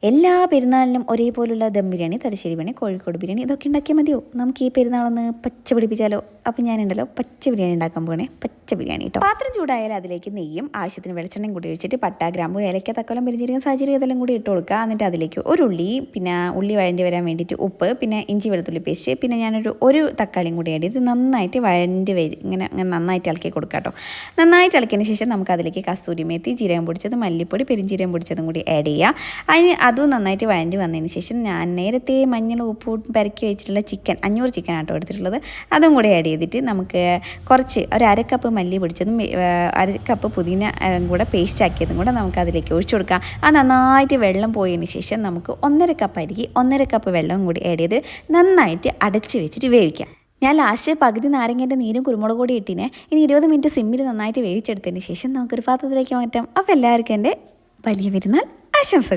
എല്ലാ പെരുന്നാളിനും ഒരേപോലുള്ള ദം ബിരിയാണി, തലശ്ശേരി ബിരിയാണി, കോഴിക്കോട് ബിരിയാണി ഇതൊക്കെ ഉണ്ടാക്കിയാൽ മതിയോ? നമുക്ക് ഈ പെരുന്നാളൊന്ന് പച്ച പിടിപ്പിച്ചാലോ? അപ്പം ഞാനുണ്ടല്ലോ പച്ച ബിരിയാണി ഉണ്ടാക്കാൻ പോകണേ. പച്ച ബിരിയാണി കേട്ടോ. പാത്രം ചൂടായാൽ അതിലേക്ക് നെയ്യും ആവശ്യത്തിന് വെളിച്ചെണ്ണയും കൂടി ഒഴിച്ചിട്ട് പട്ട, ഗ്രാമ്പു, ഏലക്ക, തക്കോലം, പെരിഞ്ചീരകം, സാജീരകം ഇതെല്ലാം കൂടി ഇട്ട് കൊടുക്കുക. എന്നിട്ട് അതിലേക്ക് ഒരു ഉള്ളി, പിന്നെ ഉള്ളി വഴണ്ടി വരാൻ വേണ്ടിയിട്ട് ഉപ്പ്, പിന്നെ ഇഞ്ചി വെളുത്തുള്ളി പേസ്റ്റ്, പിന്നെ ഞാനൊരു തക്കാളിയും കൂടി ആഡ് ചെയ്ത് നന്നായിട്ട് വഴണ്ടി ഇങ്ങനെ നന്നായിട്ട് ഇളക്കി കൊടുക്കുക കേട്ടോ. നന്നായിട്ട് ഇളക്കിയതിന് ശേഷം നമുക്ക് അതിലേക്ക് കസൂരി മേത്തി, ജീരകം പൊടിച്ചത്, മല്ലിപ്പൊടി, പെരിഞ്ചീരകം പൊടിച്ചതും കൂടി ആഡ് ചെയ്യുക. അതിന് അതും നന്നായിട്ട് വഴണ്ടി വന്നതിന് ശേഷം ഞാൻ നേരത്തെ മഞ്ഞൾ ഉപ്പും പെരക്കി വെച്ചിട്ടുള്ള 500 ചിക്കൻ ആട്ടോ എടുത്തിട്ടുള്ളത്, അതും കൂടി ആഡ് ചെയ്തിട്ട് നമുക്ക് കുറച്ച് ഒരു അരക്കപ്പ് മല്ലി പൊടിച്ചതും അരക്കപ്പ് പുതിന കൂടെ പേസ്റ്റ് ആക്കിയതും കൂടെ നമുക്ക് അതിലേക്ക് ഒഴിച്ചു കൊടുക്കാം. അത് നന്നായിട്ട് വെള്ളം പോയതിന് ശേഷം നമുക്ക് 1.5 കപ്പ് അരിക്ക് 1.5 കപ്പ് വെള്ളവും കൂടി ആഡ് ചെയ്ത് നന്നായിട്ട് അടച്ച് വെച്ചിട്ട് വേവിക്കാം. ഞാൻ ലാസ്റ്റ് പകുതി നാരങ്ങേൻ്റെ നീരും കുരുമുളക് പൊടി ഇട്ടിനെ. ഇനി 20 മിനിറ്റ് സിമ്മിൽ നന്നായിട്ട് വേവിച്ചെടുത്തതിന് ശേഷം നമുക്കൊരു പാത്രത്തിലേക്ക് മാറ്റാം. അപ്പോൾ എല്ലാവർക്കും എൻ്റെ വലിയ പെരുന്നാൾ ആശംസകൾ.